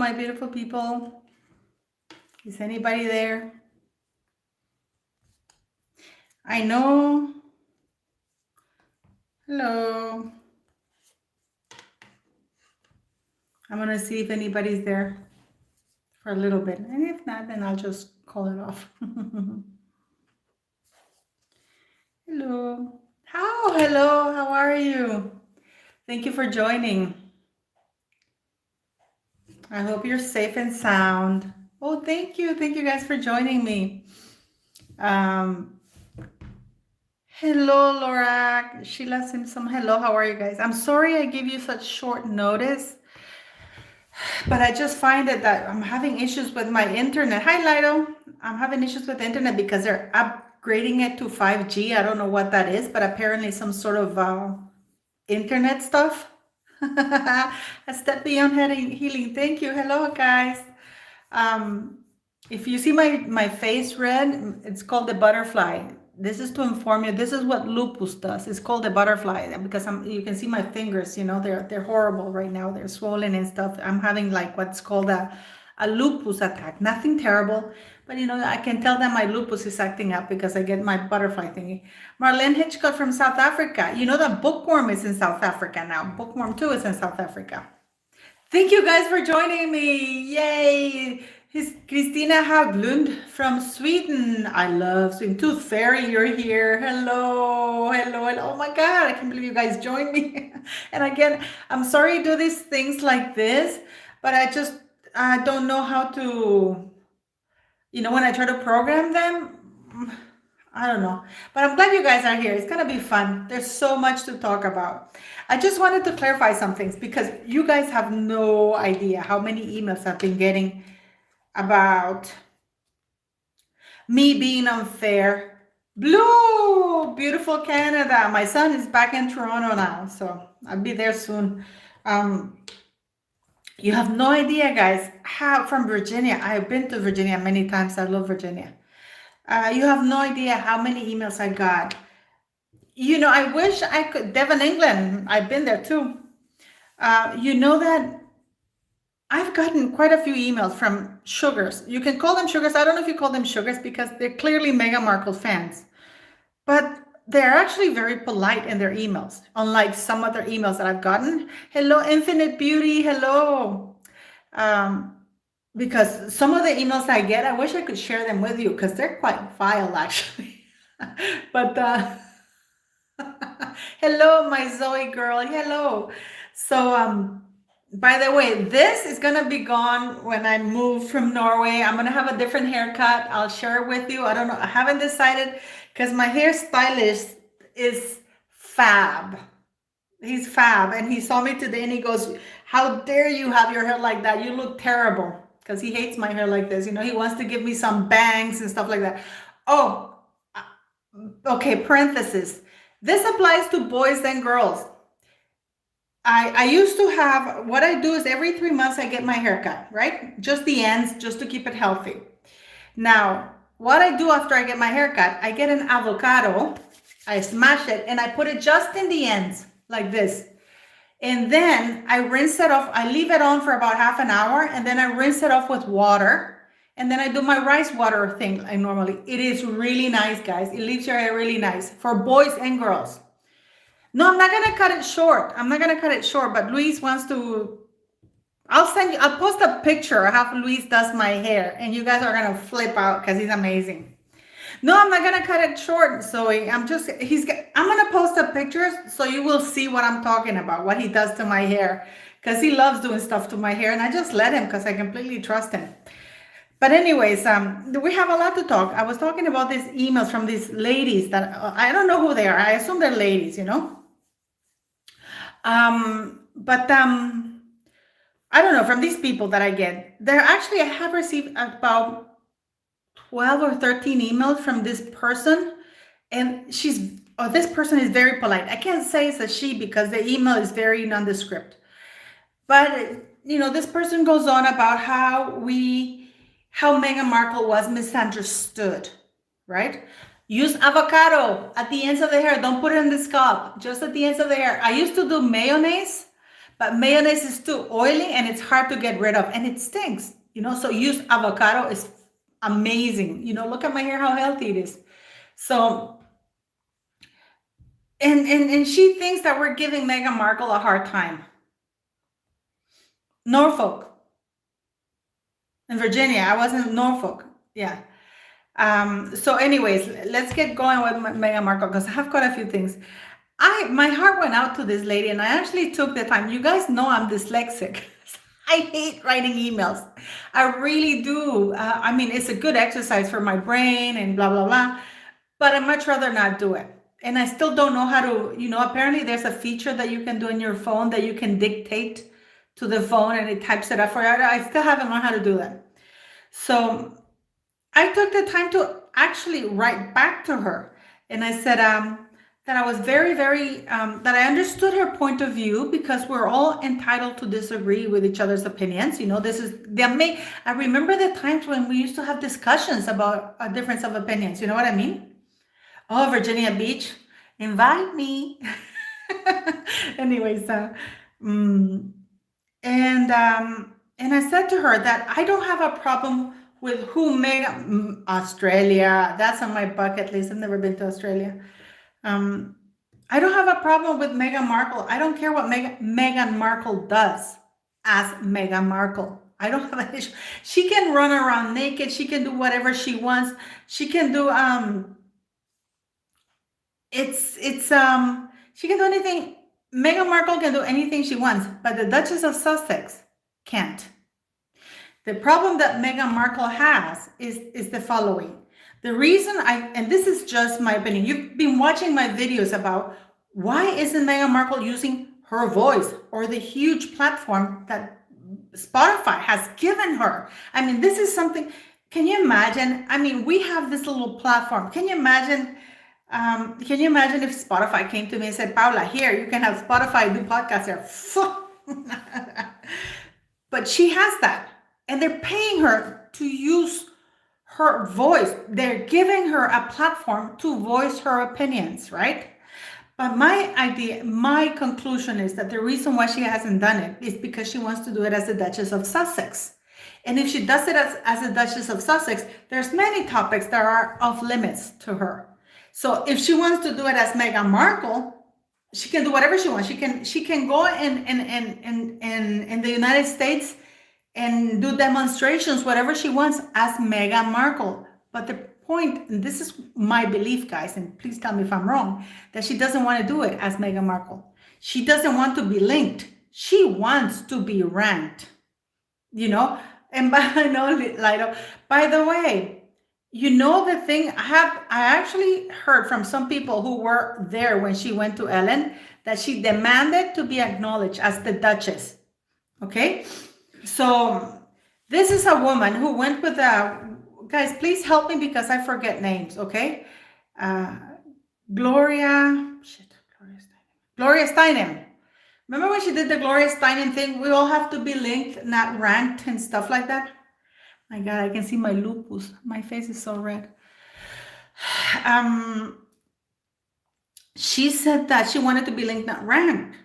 my beautiful people. Is anybody there? I know. Hello. I'm going to see if anybody's there for a little bit. And if not, then I'll just call it off. Hello. Hello. How are you? Thank you for joining. I hope you're safe and sound. Oh, thank you. Thank you guys for joining me. Hello, Laura. Sheila Simpson. Hello, how are you guys? I'm sorry I give you such short notice, but I just find that I'm having issues with my internet. Hi, Lido. I'm having issues with the internet because they're upgrading it to 5G. I don't know what that is, but apparently some sort of internet stuff. A step beyond healing. Thank you. Hello, guys. If you see my face red, it's called the butterfly. This is to inform you. This is what lupus does. It's called the butterfly because you can see my fingers. You know they're horrible right now. They're swollen and stuff. I'm having like what's called a lupus attack. Nothing terrible, but I can tell that my lupus is acting up because I get my butterfly thingy. Marlene Hitchcock from South Africa. You know that Bookworm is in South Africa now. Bookworm 2 is in South Africa. Thank you guys for joining me. Yay! Christina Haglund from Sweden. I love Sweden. Tooth Fairy, you're here. Hello. Oh my God, I can't believe you guys joined me. And again, I'm sorry to do these things like this, but I don't know how to, when I try to program them, I don't know. But I'm glad you guys are here. It's going to be fun. There's so much to talk about. I just wanted to clarify some things because you guys have no idea how many emails I've been getting about me being unfair. Blue, beautiful Canada. My son is back in Toronto now, so I'll be there soon. You have no idea, guys, how from Virginia. I've been to Virginia many times. I love Virginia. You have no idea how many emails I got. I wish I could. Devon, England. I've been there too. That I've gotten quite a few emails from sugars. You can call them sugars. I don't know if you call them sugars because they're clearly Meghan Markle fans. But they're actually very polite in their emails, unlike some other emails that I've gotten. Hello, Infinite Beauty. Hello. Because some of the emails I get, I wish I could share them with you because they're quite vile, actually. But hello, my Zoe girl. Hello. So, by the way, this is going to be gone when I move from Norway. I'm going to have a different haircut. I'll share it with you. I don't know. I haven't decided because my hairstylist is fab. He's fab. And he saw me today and he goes, how dare you have your hair like that? You look terrible. Because he hates my hair like this. He wants to give me some bangs and stuff like that. Oh, okay, parenthesis. This applies to boys and girls. I used to have, what I do is every 3 months I get my hair cut, right? Just the ends, just to keep it healthy. Now, what I do after I get my hair cut, I get an avocado, I smash it, and I put it just in the ends, like this. And then I rinse it off. I leave it on for about half an hour, and then I rinse it off with water. And then I do my rice water thing I normally. It is really nice, guys. It leaves your hair really nice for boys and girls. No, I'm not going to cut it short. But Luis wants to, I'll post a picture of how Luis does my hair. And you guys are going to flip out because he's amazing. No, I'm not going to cut it short, Zoe. I'm going to post a picture so you will see what I'm talking about, what he does to my hair. Because he loves doing stuff to my hair. And I just let him because I completely trust him. But anyways, we have a lot to talk. I was talking about these emails from these ladies that I don't know who they are. I assume they're ladies, But I don't know, from these people that I get, I have received about 12 or 13 emails from this person, and this person is very polite. I can't say it's a she because the email is very nondescript. But, this person goes on about how Meghan Markle was misunderstood, right? Use avocado at the ends of the hair. Don't put it in the scalp, just at the ends of the hair. I used to do mayonnaise, But mayonnaise is too oily and it's hard to get rid of and it stinks, so use avocado is amazing. Look at my hair, how healthy it is. So, and she thinks that we're giving Meghan Markle a hard time. Norfolk. In Virginia. I was in Norfolk. Yeah. So anyways, let's get going with Meghan Markle because I have quite a few things. My heart went out to this lady and I actually took the time. You guys know I'm dyslexic. I hate writing emails. I really do. I mean, it's a good exercise for my brain and blah, blah, blah. But I'd much rather not do it. And I still don't know how to, apparently there's a feature that you can do in your phone that you can dictate to the phone and it types it up for you. I still haven't learned how to do that. So I took the time to actually write back to her. And I said that I was very, very, that I understood her point of view because we're all entitled to disagree with each other's opinions. I remember the times when we used to have discussions about a difference of opinions. You know what I mean? Oh, Virginia Beach, invite me. Anyways, and I said to her that I don't have a problem with who made Australia. That's on my bucket list. I've never been to Australia. I don't have a problem with Meghan Markle. I don't care what Meghan Markle does as Meghan Markle. I don't have an issue. She can run around naked. She can do whatever she wants. She can do she can do anything. Meghan Markle can do anything she wants, but the Duchess of Sussex can't. The problem that Meghan Markle has is the following. The reason and this is just my opinion, you've been watching my videos about why isn't Meghan Markle using her voice or the huge platform that Spotify has given her. I mean, this is something, can you imagine? I mean, we have this little platform. Can you imagine if Spotify came to me and said, Paula, here, you can have Spotify do podcasts here. But she has that. And they're paying her to use her voice. They're giving her a platform to voice her opinions, right? But my conclusion is that the reason why she hasn't done it is because she wants to do it as the Duchess of Sussex. And if she does it as the Duchess of Sussex, there's many topics that are off limits to her. So if she wants to do it as Meghan Markle, she can do whatever she wants. She can go in the United States and do demonstrations, whatever she wants as Meghan Markle. But the point, and this is my belief, guys, and please tell me if I'm wrong, that she doesn't want to do it as Meghan Markle. She doesn't want to be linked. She wants to be ranked, And by the way, the thing, I actually heard from some people who were there when she went to Ellen that she demanded to be acknowledged as the Duchess. Okay? So this is a woman who went with guys, please help me because I forget names, okay? Gloria Steinem. Remember when she did the Gloria Steinem thing? We all have to be linked, not ranked and stuff like that. My God, I can see my lupus. My face is so red. She said that she wanted to be linked, not ranked.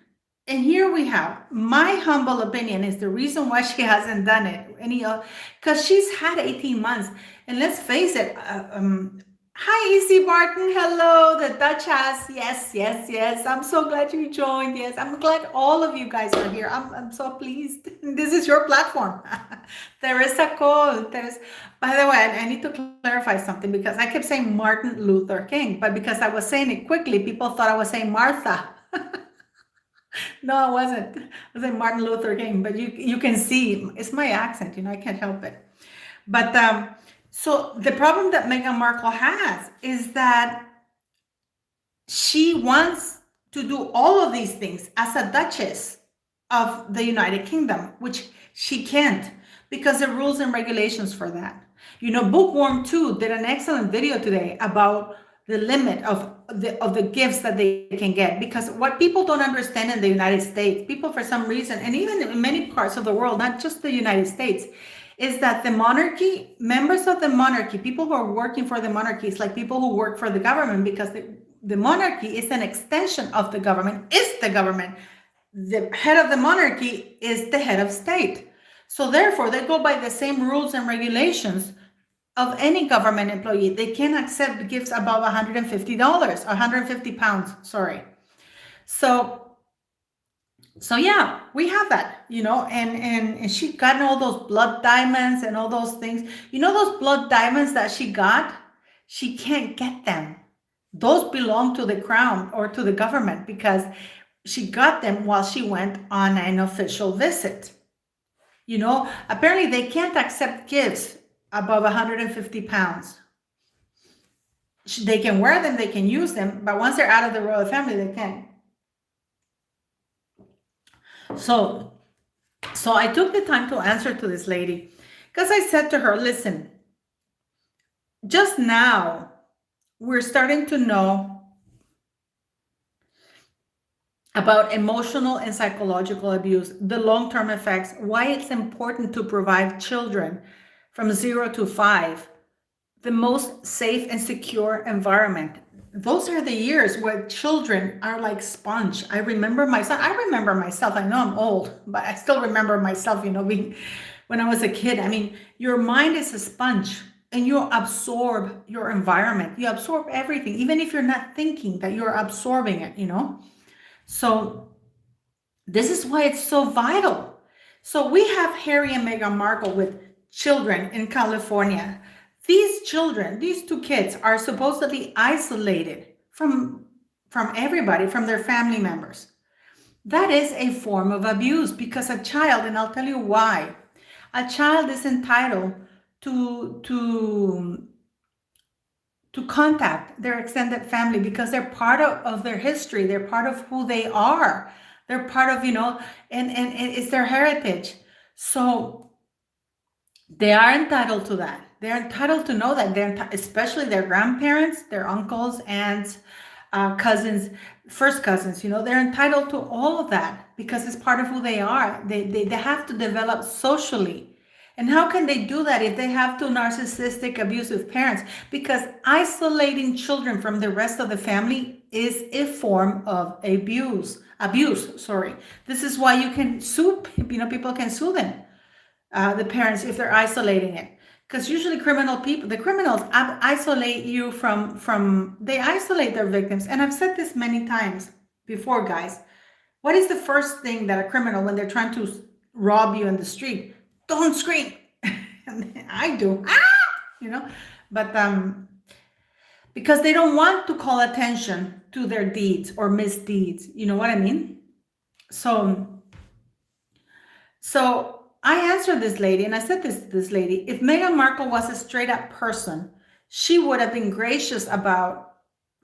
And here we have, my humble opinion is the reason why she hasn't done it. Because she's had 18 months. And let's face it, hi, Easy Barton. Hello, the Duchess. Yes. I'm so glad you joined. Yes, I'm glad all of you guys are here. I'm so pleased. This is your platform. There is a call. By the way, I need to clarify something because I kept saying Martin Luther King, but because I was saying it quickly, people thought I was saying Martha. No, I wasn't. I was saying Martin Luther King, but you can see it's my accent. I can't help it. But so the problem that Meghan Markle has is that she wants to do all of these things as a Duchess of the United Kingdom, which she can't because there are rules and regulations for that. Bookworm 2 did an excellent video today about the limit of the gifts that they can get, because what people don't understand in the United States, people for some reason, and even in many parts of the world, not just the United States, is that the monarchy, members of the monarchy, people who are working for the monarchy, is like people who work for the government, because the monarchy is an extension of the government, is the government. the head of the monarchy is the head of state. So therefore, they go by the same rules and regulations of any government employee. They can't accept gifts above $150, 150 pounds, sorry. So yeah, we have that, and she got all those blood diamonds and all those things. Those blood diamonds that she got, she can't get them. Those belong to the crown or to the government because she got them while she went on an official visit. Apparently they can't accept gifts above 150 pounds. They can wear them, they can use them, but once they're out of the royal family, they can't. So I took the time to answer to this lady because I said to her, listen, just now we're starting to know about emotional and psychological abuse, the long-term effects, why it's important to provide children from 0 to 5 the most safe and secure environment. Those are the years where children are like sponge. I remember myself. I know I'm old, but I still remember myself, being when I was a kid. I mean, your mind is a sponge and you absorb your environment. You absorb everything, even if you're not thinking that you're absorbing it, So this is why it's so vital. So we have Harry and Meghan Markle with children in California. These children, these two kids, are supposedly isolated from everybody, from their family members. That is a form of abuse because a child, and I'll tell you why, a child is entitled to contact their extended family because they're part of their history. They're part of who they are. They're part of, and it's their heritage. So they are entitled to that. They're entitled to know that, especially their grandparents, their uncles, aunts, cousins, first cousins, they're entitled to all of that because it's part of who they are. They have to develop socially. And how can they do that if they have two narcissistic, abusive parents? Because isolating children from the rest of the family is a form of abuse. This is why you can sue, people can sue them, the parents, if they're isolating it. Because usually the criminals isolate you they isolate their victims. And I've said this many times before, guys. What is the first thing that a criminal, when they're trying to rob you in the street, don't scream. I do, but because they don't want to call attention to their deeds or misdeeds. You know what I mean? So I answered this lady and I said to this lady, if Meghan Markle was a straight up person, she would have been gracious about,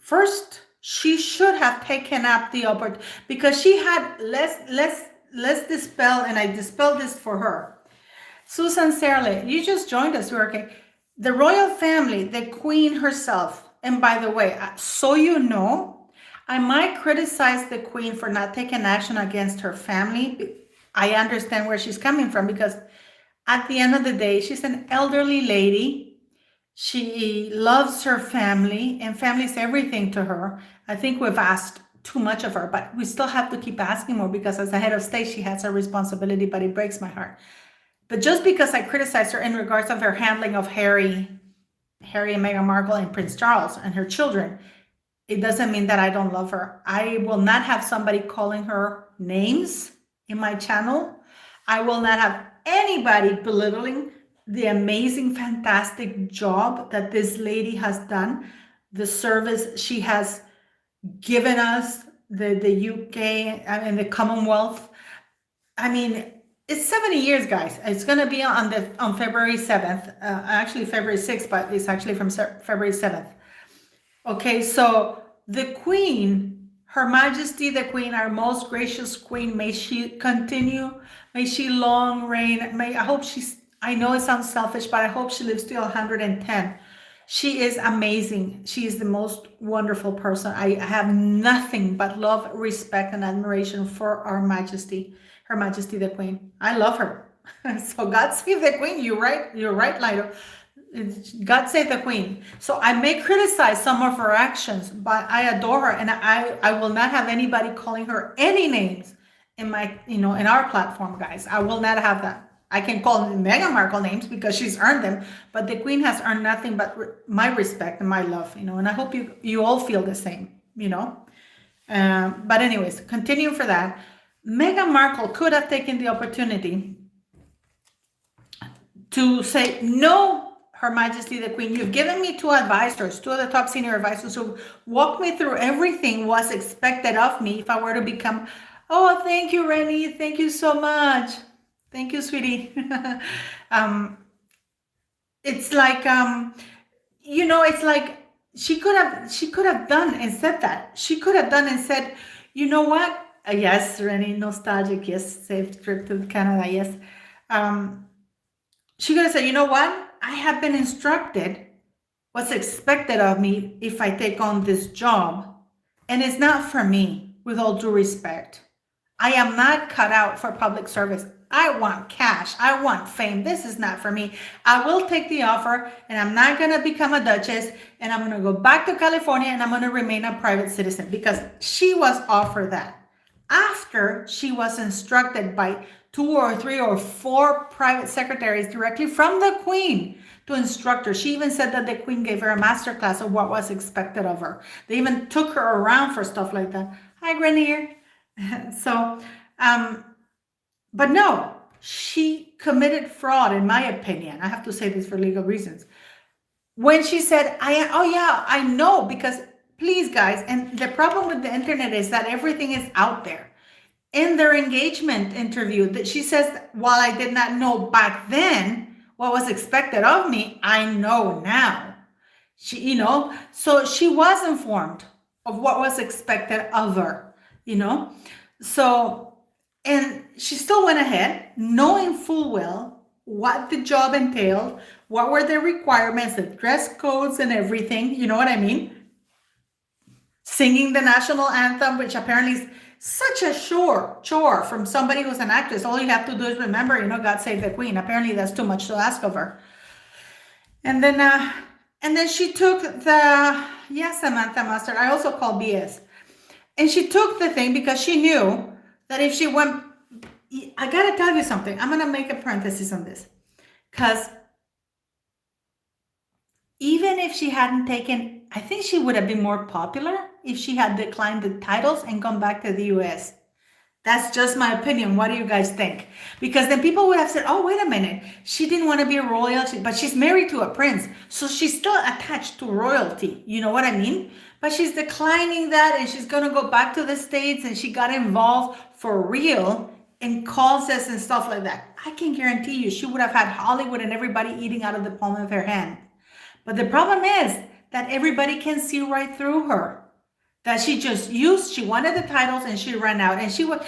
first, she should have taken up the opportunity because she had, let's dispel, and I dispelled this for her. Susan Serle, you just joined us. We're okay. The royal family, the queen herself, and by the way, so I might criticize the queen for not taking action against her family. I understand where she's coming from because at the end of the day, she's an elderly lady. She loves her family and family's everything to her. I think we've asked too much of her, but we still have to keep asking more because as the head of state, she has a responsibility, but it breaks my heart. But just because I criticize her in regards of her handling of Harry and Meghan Markle and Prince Charles and her children, it doesn't mean that I don't love her. I will not have somebody calling her names in my channel. I will not have anybody belittling the amazing, fantastic job that this lady has done, the service she has given us, the UK and the Commonwealth. I mean, it's 70 years, guys. It's going to be on February 7th, actually February 6th, but it's actually from February 7th. Okay, so the Queen, Her Majesty the Queen, our most gracious Queen, may she continue, may she long reign. I know it sounds selfish, but I hope she lives to 110. She is amazing. She is the most wonderful person. I have nothing but love, respect, and admiration for our Majesty, Her Majesty the Queen. I love her. So God save the Queen. You're right, Lido. God save the Queen. So I may criticize some of her actions, but I adore her, and I will not have anybody calling her any names in my, in our platform, guys. I will not have that. I can call Meghan Markle names because she's earned them, but the Queen has earned nothing but my respect and my love, and I hope you all feel the same. But anyways, continue for that. Meghan Markle could have taken the opportunity to say, no, Her Majesty the Queen, you've given me two advisors, two of the top senior advisors who walked me through everything was expected of me if I were to become, oh, thank you, Rennie. Thank you so much. Thank you, sweetie. It's like, it's like she could have done and said that. She could have done and said, you know what? Yes, Rennie, nostalgic. Yes, safe trip to Canada. Yes. She could have said, you know what? I have been instructed what's expected of me if I take on this job. And it's not for me, with all due respect. I am not cut out for public service. I want cash. I want fame. This is not for me. I will take the offer and I'm not going to become a duchess and I'm going to go back to California and I'm going to remain a private citizen, because she was offered that after she was instructed by 2 or 3 or 4 private secretaries directly from the Queen to instruct her. She even said that the Queen gave her a masterclass of what was expected of her. They even took her around for stuff like that. Hi, Grenier. So, but no, she committed fraud, in my opinion. I have to say this for legal reasons. When she said, I know, because please, guys, and the problem with the internet is that everything is out there. In their engagement interview, that she says, while I did not know back then what was expected of me, I know now. So she was informed of what was expected of her, So, and she still went ahead, knowing full well what the job entailed, what were the requirements, the dress codes and everything, you know what I mean? Singing the national anthem, which apparently is such a chore from somebody who's an actress. All you have to do is remember, God Save the Queen. Apparently that's too much to ask of her. And then she took Samantha Mustard, I also call BS. And she took the thing because she knew that if she went, I gotta tell you something. I'm gonna make a parenthesis on this. Because even if she hadn't taken, I think she would have been more popular if she had declined the titles and gone back to the US. That's just my opinion. What do you guys think? Because then people would have said, oh, wait a minute. She didn't want to be a royal, but she's married to a prince. So she's still attached to royalty. You know what I mean? But she's declining that and she's going to go back to the States, and she got involved for real in causes and stuff like that. I can guarantee you she would have had Hollywood and everybody eating out of the palm of her hand. But the problem is that everybody can see right through her. That she wanted the titles and she ran out. And she would,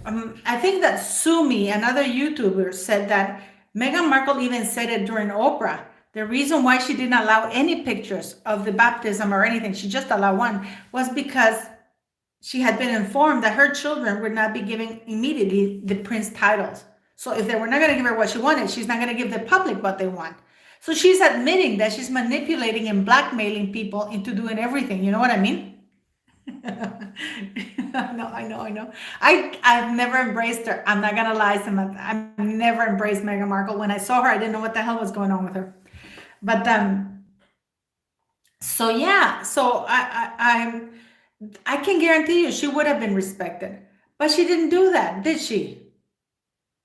I think that Sumi, another YouTuber, said that Meghan Markle even said it during Oprah. The reason why she didn't allow any pictures of the baptism or anything, she just allowed one, was because she had been informed that her children would not be giving immediately the prince titles. So if they were not going to give her what she wanted, she's not going to give the public what they want. So she's admitting that she's manipulating and blackmailing people into doing everything. You know what I mean? No, I know. I've never embraced her. I'm not gonna lie, Samantha. I've never embraced Meghan Markle. When I saw her, I didn't know what the hell was going on with her. But so I can guarantee you she would have been respected. But she didn't do that, did she?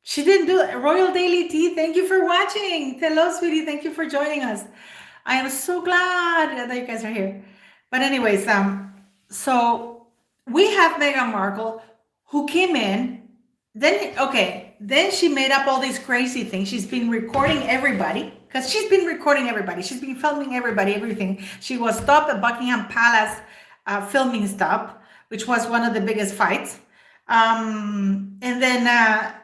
She didn't do it. Royal Daily Tea, thank you for watching. Hello, sweetie. Thank you for joining us. I am so glad that you guys are here. But anyways, so we have Meghan Markle, who came in, then she made up all these crazy things. She's been recording everybody, because she's been recording everybody. She's been filming everybody, everything. She was stopped at Buckingham Palace filming stop, which was one of the biggest fights. And then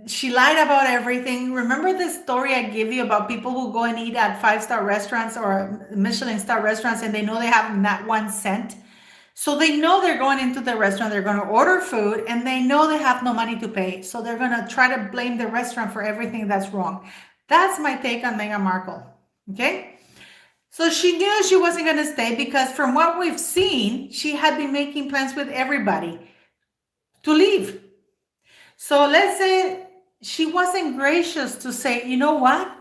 she lied about everything. Remember the story I gave you about people who go and eat at 5-star restaurants or Michelin star restaurants and they know they have not 1 cent? So they know they're going into the restaurant, they're going to order food, and they know they have no money to pay. So they're going to try to blame the restaurant for everything that's wrong. That's my take on Meghan Markle. Okay? So she knew she wasn't going to stay because from what we've seen, she had been making plans with everybody to leave. So let's say she wasn't gracious to say, you know what?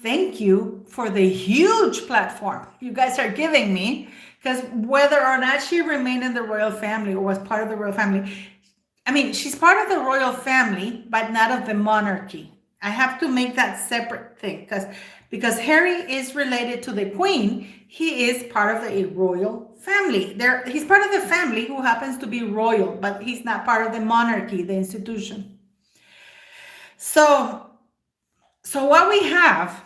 Thank you for the huge platform you guys are giving me. Because whether or not she remained in the royal family or was part of the royal family, I mean, she's part of the royal family, but not of the monarchy. I have to make that separate thing because Harry is related to the Queen. He is part of the royal family. He's part of the family who happens to be royal, but he's not part of the monarchy, the institution. So what we have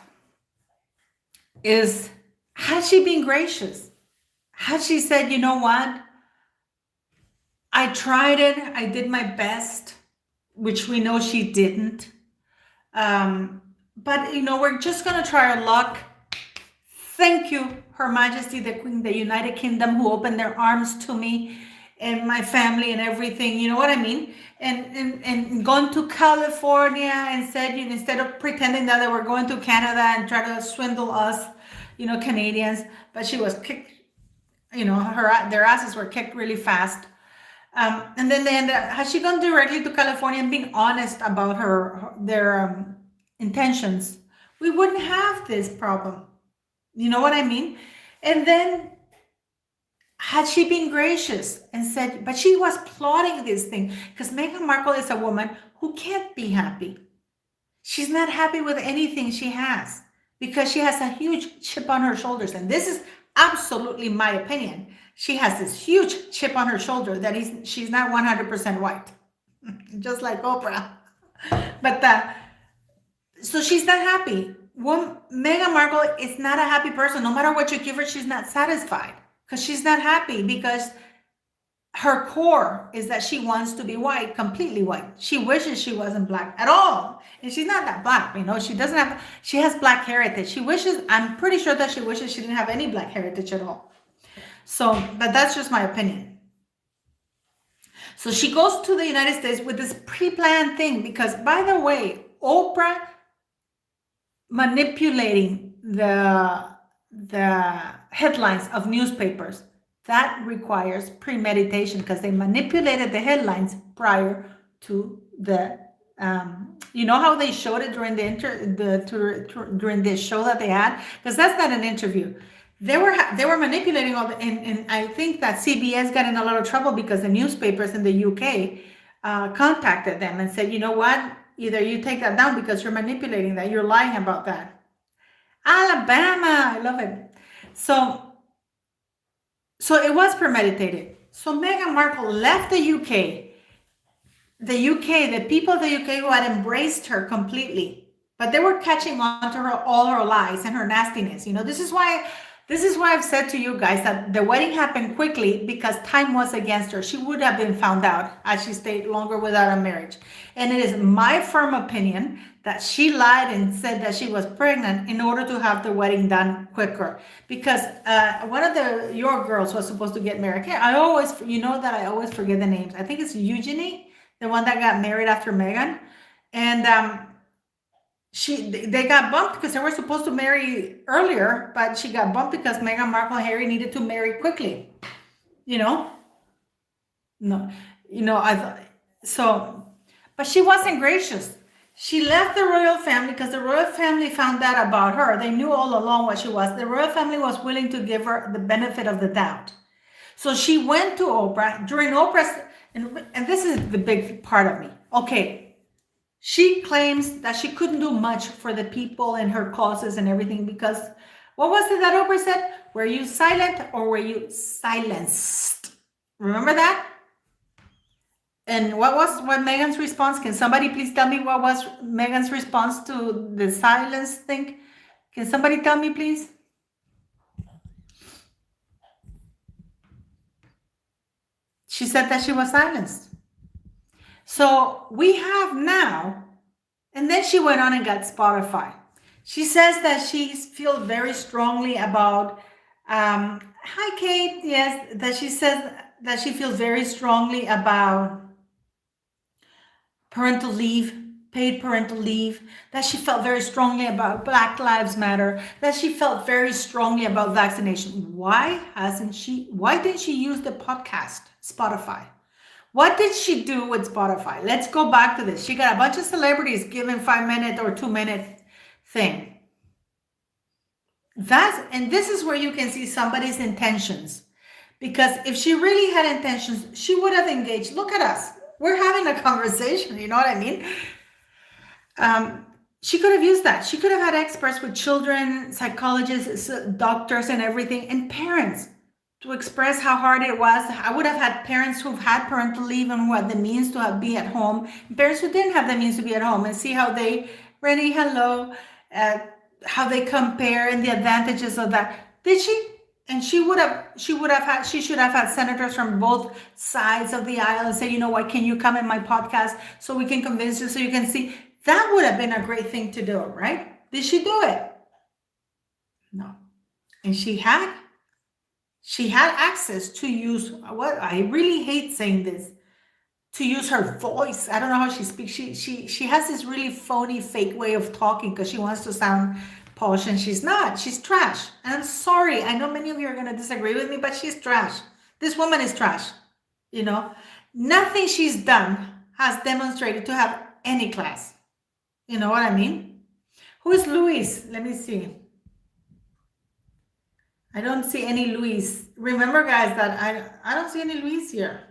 is, had she been gracious? Had she said, you know what? I tried it. I did my best, which we know she didn't. But, we're just going to try our luck. Thank you, Her Majesty, the Queen, the United Kingdom, who opened their arms to me and my family and everything. You know what I mean? And gone to California and said, instead of pretending that they were going to Canada and try to swindle us, Canadians, but she was kicked, their asses were kicked really fast. And then they ended up, had she gone directly to California and being honest about their intentions, we wouldn't have this problem. You know what I mean? And then had she been gracious and said, but she was plotting this thing, because Meghan Markle is a woman who can't be happy. She's not happy with anything she has because she has a huge chip on her shoulders. And this is absolutely my opinion. She has this huge chip on her shoulder that she's not 100% white, just like Oprah. But so she's not happy. Meghan Markle is not a happy person. No matter what you give her, she's not satisfied because she's not happy, because her core is that she wants to be white, completely white. She wishes she wasn't black at all. And she's not that black, she has black heritage. I'm pretty sure that she wishes she didn't have any black heritage at all. So, but that's just my opinion. So she goes to the United States with this pre-planned thing, because, by the way, Oprah manipulating the headlines of newspapers, that requires premeditation, because they manipulated the headlines prior to the how they showed it during during the show that they had, because that's not an interview. They were manipulating all and I think that CBS got in a lot of trouble because the newspapers in the UK contacted them and said, you know what, either you take that down because you're manipulating that, you're lying about that. Alabama, I love it. So it was premeditated. So Meghan Markle left the UK. The people of the UK who had embraced her completely, but they were catching on to all her lies and her nastiness. This is why I've said to you guys that the wedding happened quickly, because time was against her. She would have been found out had she stayed longer without a marriage. And it is my firm opinion that she lied and said that she was pregnant in order to have the wedding done quicker. Because one of your girls was supposed to get married. I always forget the names. I think it's Eugenie, the one that got married after Meghan. And they got bumped because they were supposed to marry earlier, but she got bumped because Meghan Markle and Harry needed to marry quickly. But she wasn't gracious. She left the royal family because the royal family found out about her. They knew all along what she was. The royal family was willing to give her the benefit of the doubt. So she went to Oprah during Oprah's, and this is the big part of me. Okay, she claims that she couldn't do much for the people and her causes and everything because, what was it that Oprah said? Were you silent or were you silenced? Remember that? And what Meghan's response? Can somebody please tell me what was Meghan's response to the silence thing? Can somebody tell me, please? She said that she was silenced. So we have now, and then she went on and got Spotify. She says that she feels very strongly about, hi Kate, yes, that she says that she feels very strongly about parental leave, paid parental leave, that she felt very strongly about Black Lives Matter, that she felt very strongly about vaccination. Why didn't she use the podcast, Spotify? What did she do with Spotify? Let's go back to this. She got a bunch of celebrities giving 5 minute or 2 minute thing. And this is where you can see somebody's intentions. Because if she really had intentions, she would have engaged. Look at us. We're having a conversation, you know what I mean? She could have used that. She could have had experts with children, psychologists, doctors, and everything, and parents to express how hard it was. I would have had parents who've had parental leave and who had the means to be at home, parents who didn't have the means to be at home, and see how they, Rennie, hello, how they compare and the advantages of that. Did she? And she should have had senators from both sides of the aisle and say, you know what, can you come in my podcast so we can convince you, so you can see. That would have been a great thing to do, right? Did she do it? No. And she had access to use, what I really hate saying this, to use her voice. I don't know how she speaks. She has this really phony, fake way of talking because she wants to sound posh, and she's not. She's trash. And I'm sorry. I know many of you are going to disagree with me, but she's trash. This woman is trash. You know, nothing she's done has demonstrated to have any class. You know what I mean? Who is Luis? Let me see. I don't see any Luis. Remember, guys, that I don't see any Luis here.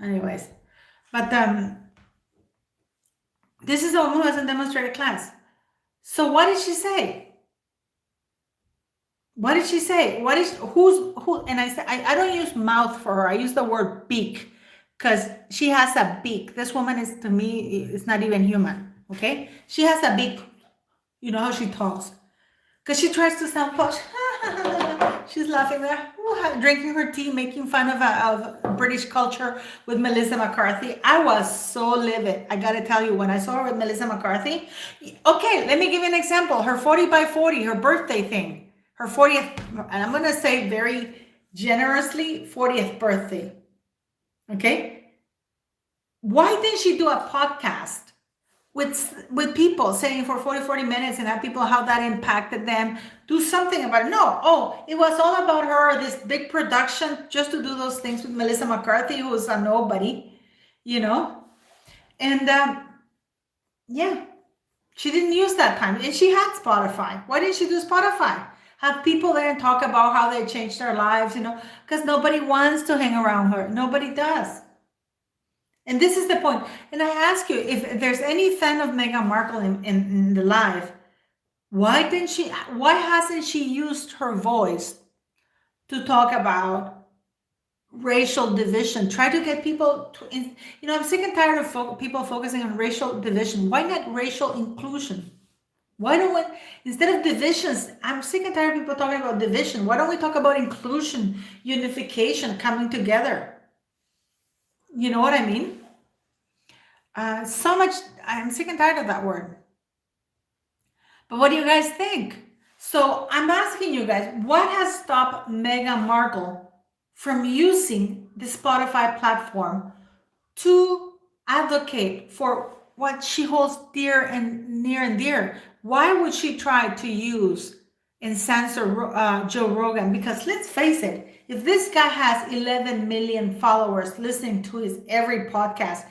Anyways, but this is a woman who hasn't demonstrated class. So what did she say? What did she say? Who? And I don't use mouth for her. I use the word beak. Because she has a beak. This woman is, to me, it's not even human, okay? She has a beak. You know how she talks. Because she tries to sound posh. She's laughing there, drinking her tea, making fun of British culture with Melissa McCarthy. I was so livid. I got to tell you, when I saw her with Melissa McCarthy. Okay, let me give you an example. Her 40 by 40, her birthday thing. Her 40th, and I'm going to say very generously, 40th birthday. Okay, why didn't she do a podcast with people saying for 40 minutes and have people how that impacted them? Do something about it. No, it was all about her, this big production just to do those things with Melissa McCarthy, who was a nobody, you know. And yeah, she didn't use that time. And she had Spotify. Why didn't she do Spotify? Have people there and talk about how they changed their lives, you know, because nobody wants to hang around her. Nobody does. And this is the point. And I ask you, if there's any fan of Meghan Markle in the live, why hasn't she used her voice to talk about racial division? Try to get people to, you know, I'm sick and tired of people focusing on racial division. Why not racial inclusion? Why don't we, instead of divisions, I'm sick and tired of people talking about division. Why don't we talk about inclusion, unification, coming together? You know what I mean? So much, I'm sick and tired of that word. But what do you guys think? So I'm asking you guys, what has stopped Meghan Markle from using the Spotify platform to advocate for what she holds dear and near and dear? Why would she try to use and censor Joe Rogan? Because let's face it, if this guy has 11 million followers listening to his every podcast,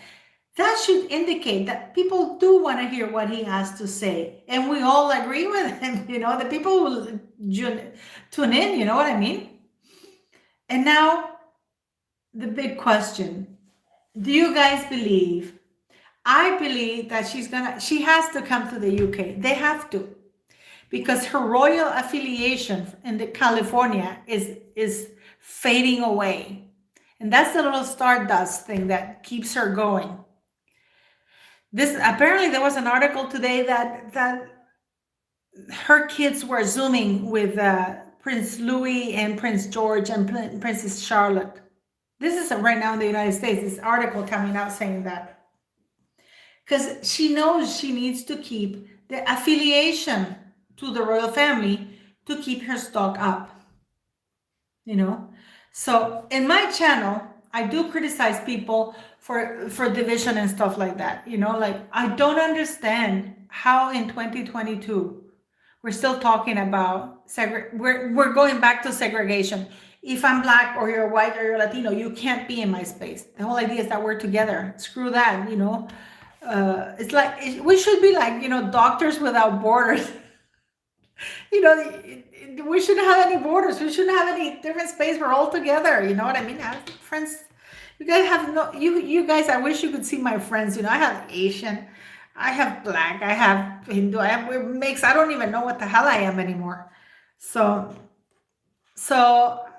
that should indicate that people do want to hear what he has to say. And we all agree with him, you know, the people will tune in, you know what I mean? And now, the big question, do you guys believe? I believe that she has to come to the UK. They have to. Because her royal affiliation in California is fading away. And that's the little stardust thing that keeps her going. Apparently there was an article today that her kids were Zooming with Prince Louis and Prince George and Princess Charlotte. This is right now in the United States, this article coming out saying that. Because she knows she needs to keep the affiliation to the royal family to keep her stock up. You know? So in my channel, I do criticize people for division and stuff like that. You know, like I don't understand how in 2022 we're still talking about we're going back to segregation. if I'm black or you're white or you're Latino, you can't be in my space. The whole idea is that we're together. Screw that, it's like we should be like, doctors without borders. We shouldn't have any borders. We shouldn't have any different space. We're all together. You know what I mean? I have friends. You guys have no. You guys. I wish you could see my friends. I have Asian, I have black, I have Hindu, I have we're mixed. I don't even know what the hell I am anymore. So,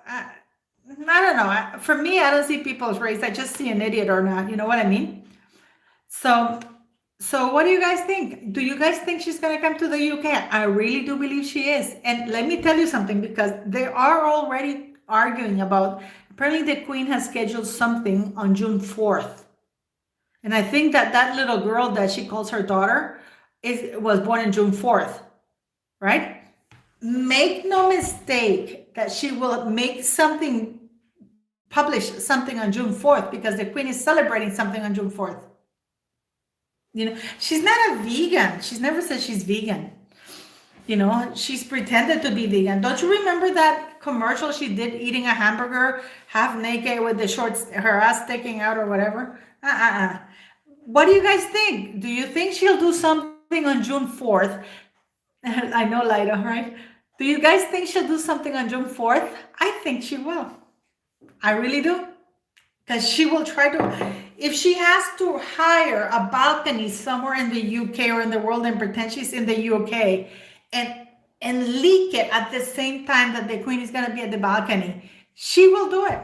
I don't know. For me, I don't see people's race. I just see an idiot or not. You know what I mean? So, what do you guys think? Do you guys think she's going to come to the UK? I really do believe she is. And let me tell you something, because they are already arguing about, apparently the Queen has scheduled something on June 4th. And I think that little girl that she calls her daughter was born on June 4th, right? Make no mistake that she will publish something on June 4th, because the Queen is celebrating something on June 4th. She's not a vegan. She's never said she's vegan. She's pretended to be vegan. Don't you remember that commercial she did eating a hamburger half naked with the shorts, her ass sticking out or whatever? What do you guys think? Do you think she'll do something on June 4th? I know, Lida, right? Do you guys think she'll do something on June 4th? I think she will. I really do. Because she will try to, if she has to hire a balcony somewhere in the UK or in the world and pretend she's in the UK and leak it at the same time that the Queen is going to be at the balcony, she will do it.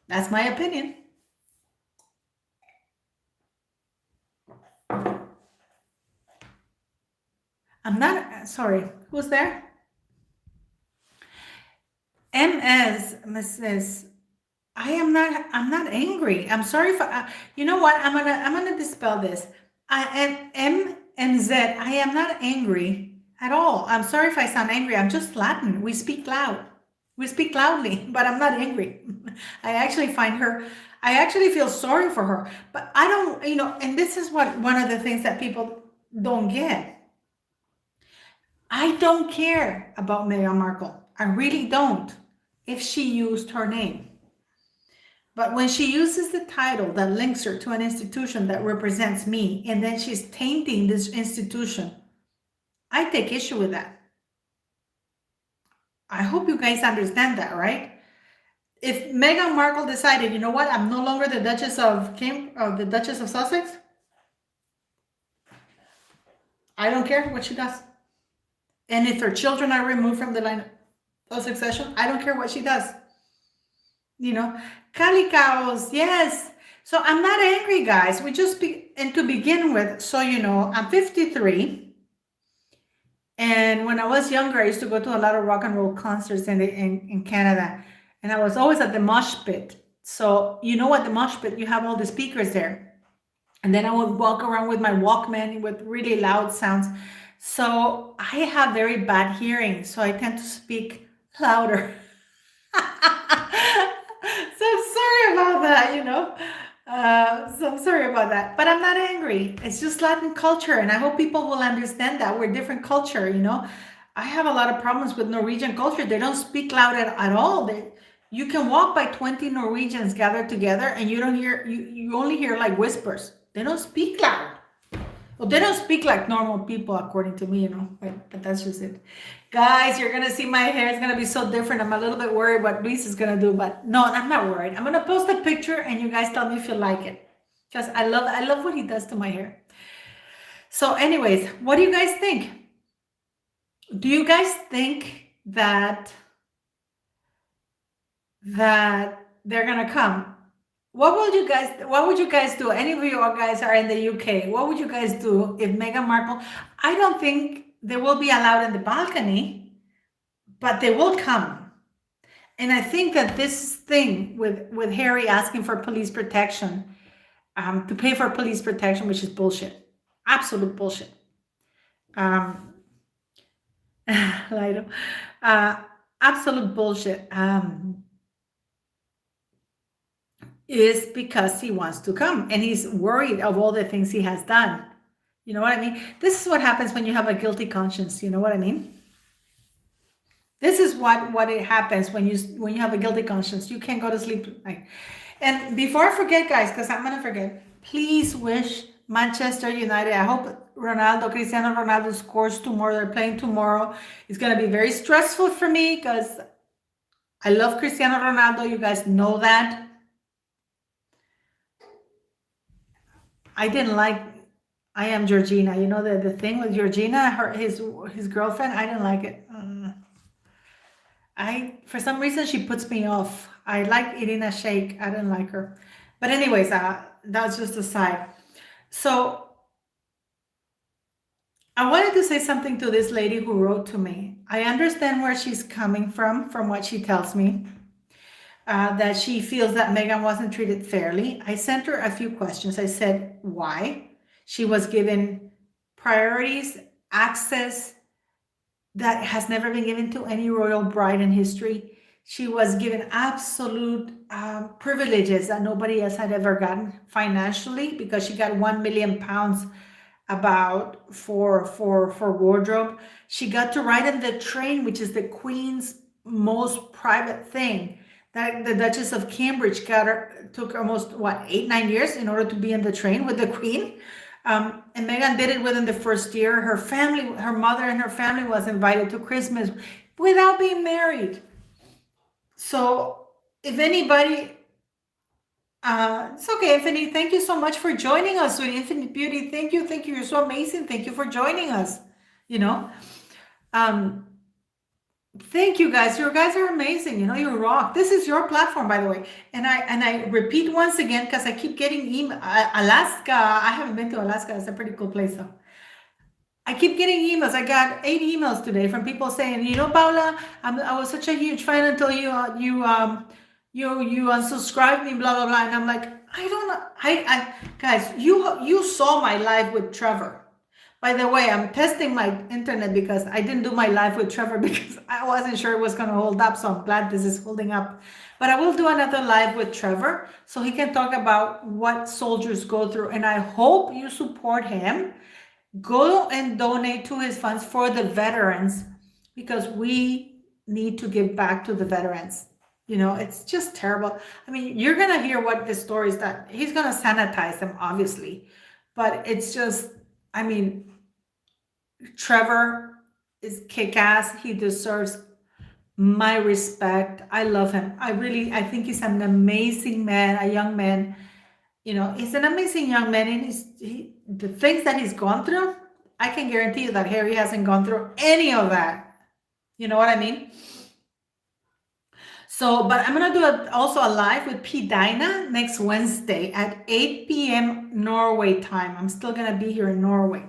That's my opinion. I'm not, sorry, who's there? Mrs. I'm not angry. I'm sorry for, you know what? I'm gonna dispel this. I am MZ. I am not angry at all. I'm sorry if I sound angry. I'm just Latin. We speak loud. We speak loudly, but I'm not angry. I actually feel sorry for her, but I don't, and this is one of the things that people don't get. I don't care about Meghan Markle. I really don't, if she used her name. But when she uses the title that links her to an institution that represents me, and then she's tainting this institution, I take issue with that. I hope you guys understand that, right? If Meghan Markle decided, you know what, I'm no longer the Duchess of Sussex, I don't care what she does. And if her children are removed from the line of succession, I don't care what she does. Calicows, yes. So I'm not angry, guys. And to begin with, so I'm 53. And when I was younger, I used to go to a lot of rock and roll concerts in Canada. And I was always at the mosh pit. So at the mosh pit, you have all the speakers there. And then I would walk around with my Walkman with really loud sounds. So I have very bad hearing. So I tend to speak louder. So I'm sorry about that, so I'm sorry about that, but I'm not angry. It's just Latin culture, and I hope people will understand that we're different culture. I have a lot of problems with Norwegian culture. They don't speak loud at all. You can walk by 20 Norwegians gathered together, and you only hear like whispers. They don't speak loud. Well, they don't speak like normal people, according to me, but that's just it. Guys, you're going to see my hair is going to be so different. I'm a little bit worried what Luis is going to do, but no, I'm not worried. I'm going to post a picture and you guys tell me if you like it, because I love what he does to my hair. So anyways, what do you guys think? Do you guys think that they're going to come? What would you guys do? Any of you guys are in the UK. What would you guys do if Meghan Markle? I don't think they will be allowed in the balcony, but they will come. And I think that this thing with Harry asking for police protection, to pay for police protection, which is bullshit, absolute bullshit. Lido, absolute bullshit. Is because he wants to come and he's worried of all the things he has done. You know what I mean? This is what happens when you have a guilty conscience. You know what I mean? This is what it happens when you have a guilty conscience. You can't go to sleep at night. And before I forget, guys, because I'm gonna forget, please wish Manchester United. I hope Cristiano Ronaldo scores tomorrow. They're playing tomorrow. It's gonna be very stressful for me because I love Cristiano Ronaldo. You guys know that. I didn't like I Am Georgina. You know the thing with Georgina, his girlfriend. I didn't like it. For some reason she puts me off. I like eating a shake. I didn't like her. But anyways, that's just a side. So I wanted to say something to this lady who wrote to me. I understand where she's coming from what she tells me. That she feels that Megan wasn't treated fairly. I sent her a few questions. I said, why? She was given priorities, access that has never been given to any royal bride in history. She was given absolute privileges that nobody else had ever gotten financially, because she got £1 million about for wardrobe. She got to ride in the train, which is the Queen's most private thing. That the Duchess of Cambridge took almost 8-9 years in order to be in the train with the Queen. And Meghan did it within the first year. Her family, her mother and her family was invited to Christmas without being married. So if anybody, it's okay, Infinite. Thank you so much for joining us with Infinite Beauty. Thank you. You're so amazing. Thank you for joining us. Thank you guys. You guys are amazing. You rock. This is your platform, by the way. And I repeat once again, because I keep getting Alaska. I haven't been to Alaska. It's a pretty cool place though. I keep getting emails. I got 8 emails today from people saying, Paula, I was such a huge fan until you unsubscribed me, blah blah blah. And I'm like, I don't know. I guys, you saw my live with Trevor. By the way, I'm testing my internet because I didn't do my live with Trevor because I wasn't sure it was going to hold up. So I'm glad this is holding up. But I will do another live with Trevor so he can talk about what soldiers go through. And I hope you support him. Go and donate to his funds for the veterans, because we need to give back to the veterans. It's just terrible. I mean, you're going to hear what the stories that he's going to sanitize them, obviously. But it's just, I mean, Trevor is kick-ass. He deserves my respect. I love him. I think he's an amazing man, a young man. He's an amazing young man, and the things that he's gone through, I can guarantee you that Harry hasn't gone through any of that. You know what I mean? So, but I'm going to do also a live with P. Dinah next Wednesday at 8 p.m. Norway time. I'm still going to be here in Norway.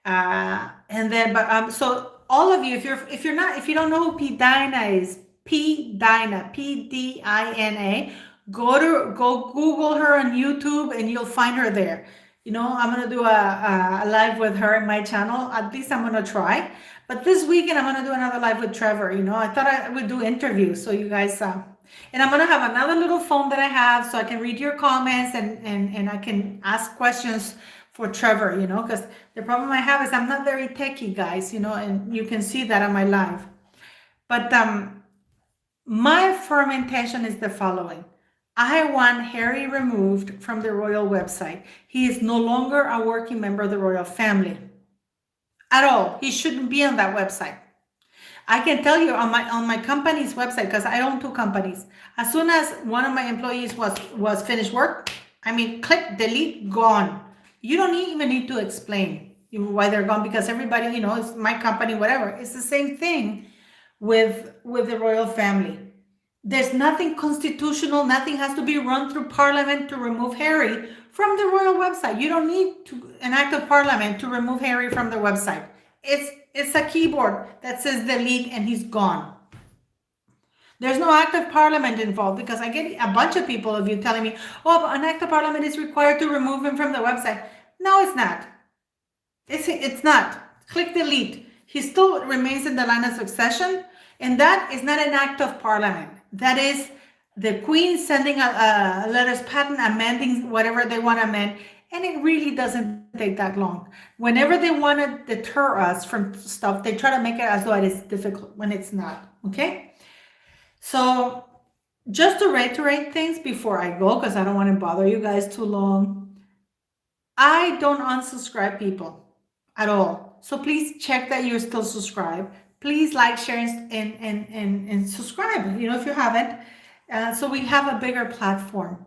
So all of you, if you don't know who P. Dinah is, P. Dinah, P-D-I-N-A, go Google her on YouTube and you'll find her there. I'm going to do a live with her in my channel. At least I'm going to try. But this weekend, I'm going to do another live with Trevor. I thought I would do interviews. So you guys, and I'm going to have another little phone that I have so I can read your comments and I can ask questions for Trevor, because the problem I have is I'm not very techie, guys, and you can see that on my live. But my firm intention is the following. I want Harry removed from the royal website. He is no longer a working member of the royal family at all. He shouldn't be on that website. I can tell you on my company's website, because I own 2 companies. As soon as one of my employees was finished work, click, delete, gone. You don't even need to explain why they're gone, because everybody, it's my company, whatever. It's the same thing with the royal family. There's nothing constitutional. Nothing has to be run through Parliament to remove Harry from the royal website. You don't need an act of Parliament to remove Harry from the website. It's a keyboard that says delete and he's gone. There's no act of Parliament involved, because I get a bunch of people of you telling me, oh, but an act of Parliament is required to remove him from the website. No, it's not. It's not. Click delete. He still remains in the line of succession, and that is not an act of Parliament. That is the Queen sending a letters patent amending whatever they want to amend, And it really doesn't take that long. Whenever they want to deter us from stuff, they try to make it as though it is difficult when it's not. Okay? So just to reiterate things before I go, because I don't want to bother you guys too long, I don't unsubscribe people at all. So please check that you're still subscribed. Please like, share, and subscribe, if you haven't. So we have a bigger platform.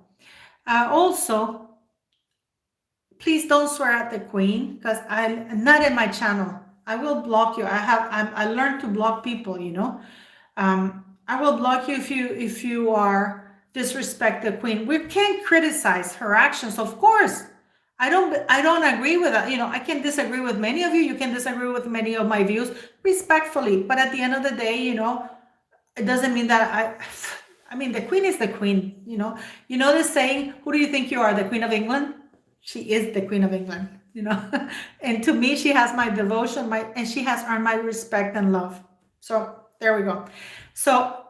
Also, please don't swear at the queen, because I'm not in my channel. I will block you. I learned to block people, I will block you if you are disrespect the queen. We can't criticize her actions, of course. I don't agree with that. I can disagree with many of you. You can disagree with many of my views respectfully. But at the end of the day, it doesn't mean that I mean, the queen is the queen, the saying, who do you think you are, the Queen of England? She is the Queen of England, and to me, she has my devotion, and she has earned my respect and love. So there we go. So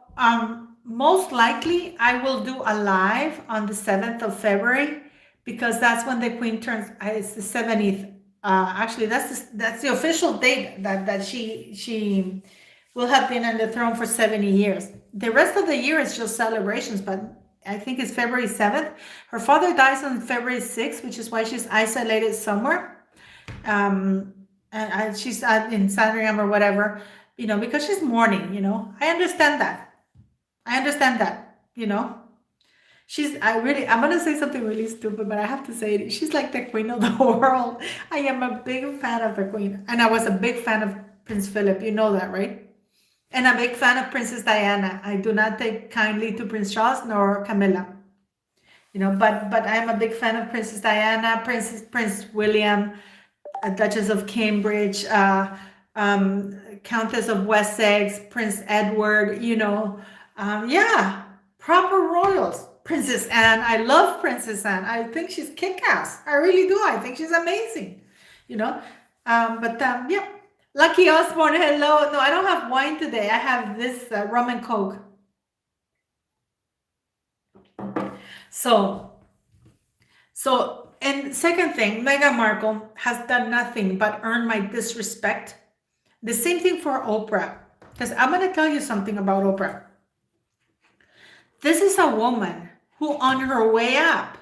most likely I will do a live on the 7th of February, because that's when the queen turns, it's the 70th. Actually, that's the official date that she will have been on the throne for 70 years. The rest of the year is just celebrations, but I think it's February 7th. Her father dies on February 6th, which is why she's isolated somewhere. And she's in Sandringham or whatever, because she's mourning, I understand that. I'm going to say something really stupid, but I have to say it. She's like the queen of the world. I am a big fan of the queen. And I was a big fan of Prince Philip. You know that, right? And a big fan of Princess Diana. I do not take kindly to Prince Charles nor Camilla. But I am a big fan of Princess Diana, Prince William, Duchess of Cambridge, Countess of Wessex, Prince Edward, proper royals. Princess Anne, I love Princess Anne. I think she's kick-ass. I really do. I think she's amazing, yeah. Lucky Osborne, hello. No, I don't have wine today. I have this rum and coke. So, and second thing, Meghan Markle has done nothing but earn my disrespect. The same thing for Oprah. Because I'm going to tell you something about Oprah. This is a woman who on her way up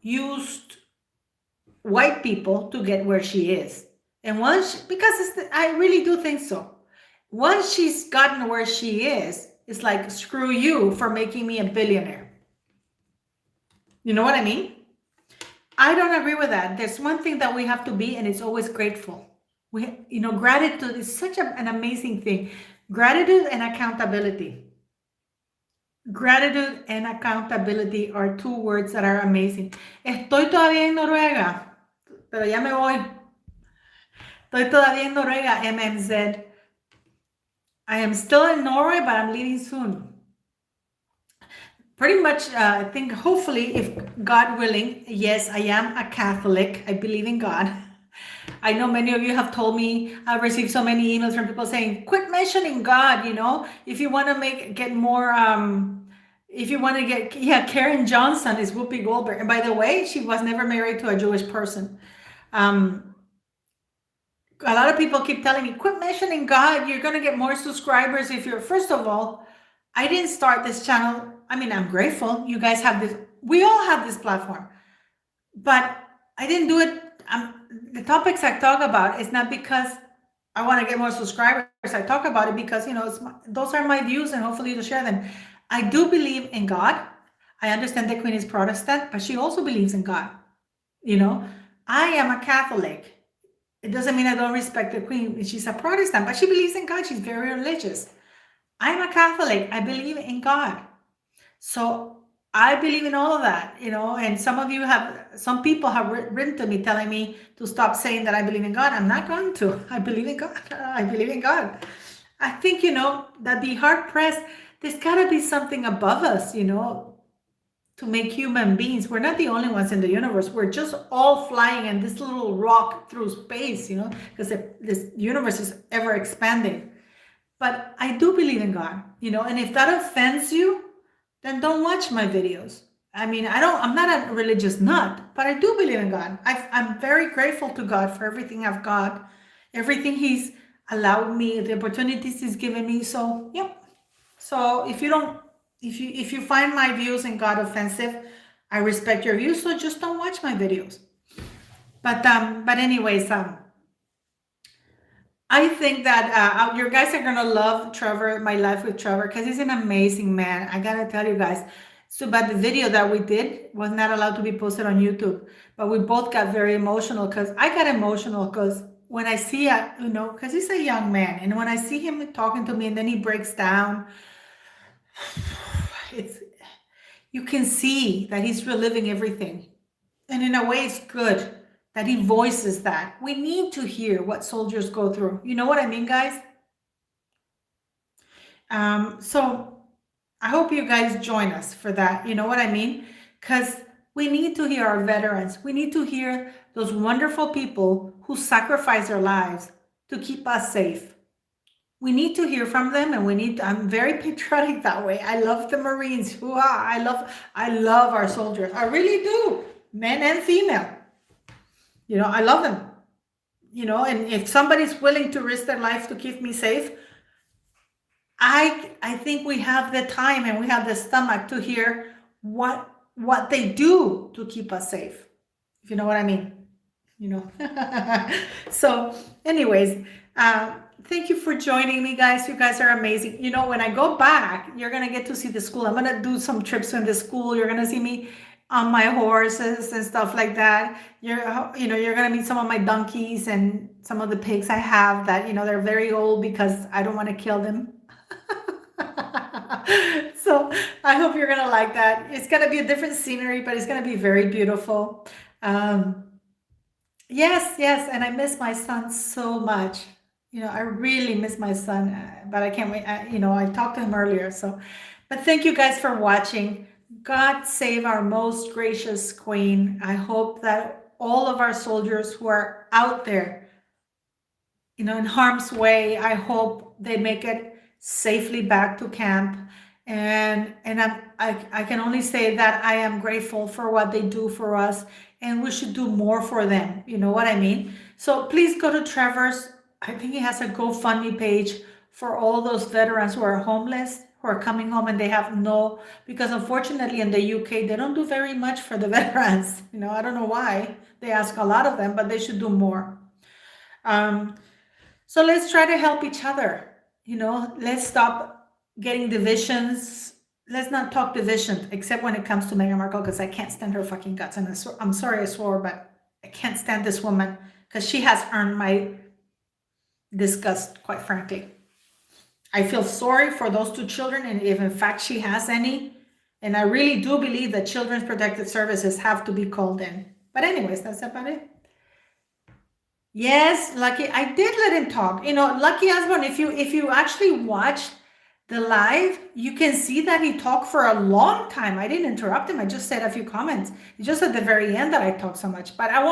used white people to get where she is. And I really do think so. Once she's gotten where she is, it's like, screw you for making me a billionaire. You know what I mean? I don't agree with that. There's one thing that we have to be, and it's always grateful. Gratitude is such an amazing thing. Gratitude and accountability. Gratitude and accountability are two words that are amazing. Estoy todavía en Noruega, pero ya me voy. Estoy todavía en Noruega, MMZ. I am still in Norway, but I'm leaving soon. Pretty much, I think, hopefully, if God willing, yes, I am a Catholic. I believe in God. I know many of you have told me, I've received so many emails from people saying, quit mentioning God, if you want to get more, Karen Johnson is Whoopi Goldberg. And by the way, she was never married to a Jewish person. A lot of people keep telling me, quit mentioning God. You're going to get more subscribers if you're, first of all, I didn't start this channel. I mean, I'm grateful. You guys have this. We all have this platform. But I didn't do it. The topics I talk about is not because I want to get more subscribers. I talk about it because, those are my views and hopefully to share them. I do believe in God. I understand the Queen is Protestant, but she also believes in God. I am a Catholic. It doesn't mean I don't respect the Queen. She's a Protestant, but she believes in God. She's very religious. I'm a Catholic. I believe in God. So I believe in all of that, and some people have written to me telling me to stop saying that I believe in God. I'm not going to. I believe in God. I believe in God. I think, that be hard pressed. There's got to be something above us, to make human beings. We're not the only ones in the universe. We're just all flying in this little rock through space, because this universe is ever expanding. But I do believe in God, and if that offends you, then don't watch my videos. I'm not a religious nut, but I do believe in God. I'm very grateful to God for everything I've got, everything He's allowed me, the opportunities He's given me. So, yep. So if you find my views in God offensive, I respect your views. So just don't watch my videos. But anyways, I think that you guys are gonna love Trevor, my life with Trevor, because he's an amazing man. I gotta tell you guys. So, but the video that we did was not allowed to be posted on YouTube. But we both got very emotional because I got emotional because when I see, because he's a young man, and when I see him talking to me, and then he breaks down, it's you can see that he's reliving everything, and in a way, it's good that he voices that. We need to hear what soldiers go through. You know what I mean, guys? So I hope you guys join us for that. You know what I mean? Because we need to hear our veterans. We need to hear those wonderful people who sacrifice their lives to keep us safe. We need to hear from them, and I'm very patriotic that way. I love the Marines. I love our soldiers. I really do, men and female. I love them. And if somebody's willing to risk their life to keep me safe, I think we have the time and we have the stomach to hear what they do to keep us safe. If you know what I mean. So anyways, thank you for joining me, guys. You guys are amazing. When I go back, you're gonna get to see the school. I'm gonna do some trips in the school. You're gonna see me on my horses and stuff like that. You're gonna meet some of my donkeys and some of the pigs I have that they're very old because I don't want to kill them. So I hope you're gonna like that. It's gonna be a different scenery, but it's gonna be very beautiful. Yes, and I miss my son so much. I really miss my son, but I can't wait. I talked to him earlier. But thank you guys for watching. God save our most gracious queen. I hope that all of our soldiers who are out there, in harm's way, I hope they make it safely back to camp. And I can only say that I am grateful for what they do for us, and we should do more for them. You know what I mean? So please go to Trevor's. I think he has a GoFundMe page for all those veterans who are homeless, who are coming home and they have because unfortunately in the UK, they don't do very much for the veterans. I don't know why. They ask a lot of them, but they should do more. So let's try to help each other. Let's stop getting divisions. Let's not talk division, except when it comes to Meghan Markle, because I can't stand her fucking guts. And I'm sorry I swore, but I can't stand this woman because she has earned my disgust, quite frankly. I feel sorry for those 2 children, and if in fact she has any, and I really do believe that Children's Protective Services have to be called in. But anyways, that's about it. Yes, Lucky, I did let him talk. Lucky Osborne, if you actually watch the live, you can see that he talked for a long time. I didn't interrupt him. I just said a few comments. It's just at the very end that I talked so much. But I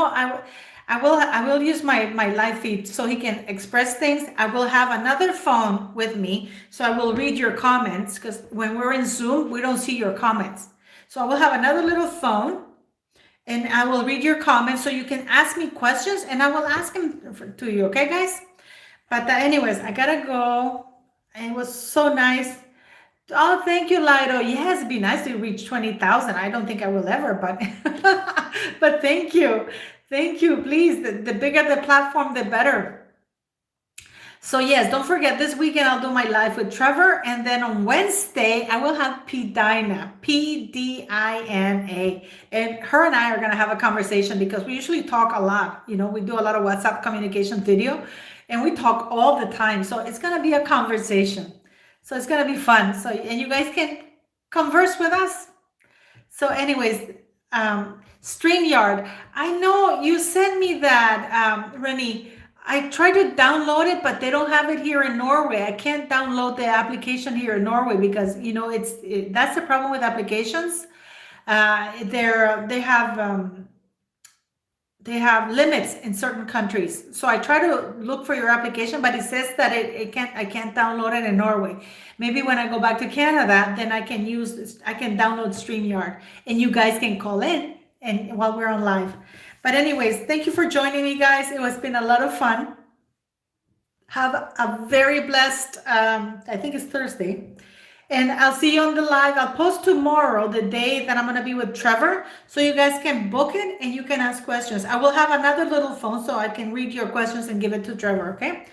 will use my live feed so he can express things. I will have another phone with me, so I will read your comments, because when we're in Zoom, we don't see your comments. So I will have another little phone, and I will read your comments so you can ask me questions, and I will ask them to you. Okay, guys? But anyways, I gotta go. And it was so nice. Oh, thank you, Lido. Yes, it'd be nice to reach 20,000. I don't think I will ever, but but thank you. Thank you. Please, the bigger the platform, the better. So yes, don't forget, this weekend I'll do my live with Trevor, and then on Wednesday I will have Pdina, Pdina, and her and I are gonna have a conversation, because we usually talk a lot. We do a lot of WhatsApp communication video, and we talk all the time. So it's gonna be a conversation. So it's gonna be fun. So, and you guys can converse with us. So anyways, StreamYard, I know you sent me that, Rennie. I tried to download it, but they don't have it here in Norway. I can't download the application here in Norway because, that's the problem with applications. They have they have limits in certain countries. So I try to look for your application, but it says that I can't download it in Norway. Maybe when I go back to Canada, then I can use this, I can download StreamYard and you guys can call in and while we're on live. But anyways, thank you for joining me, guys. It has been a lot of fun. Have a very blessed, I think it's Thursday. And I'll see you on the live. I'll post tomorrow the day that I'm going to be with Trevor. So you guys can book it and you can ask questions. I will have another little phone so I can read your questions and give it to Trevor, okay?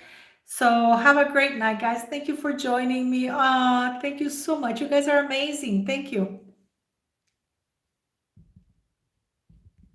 So have a great night, guys. Thank you for joining me. Thank you so much. You guys are amazing. Thank you.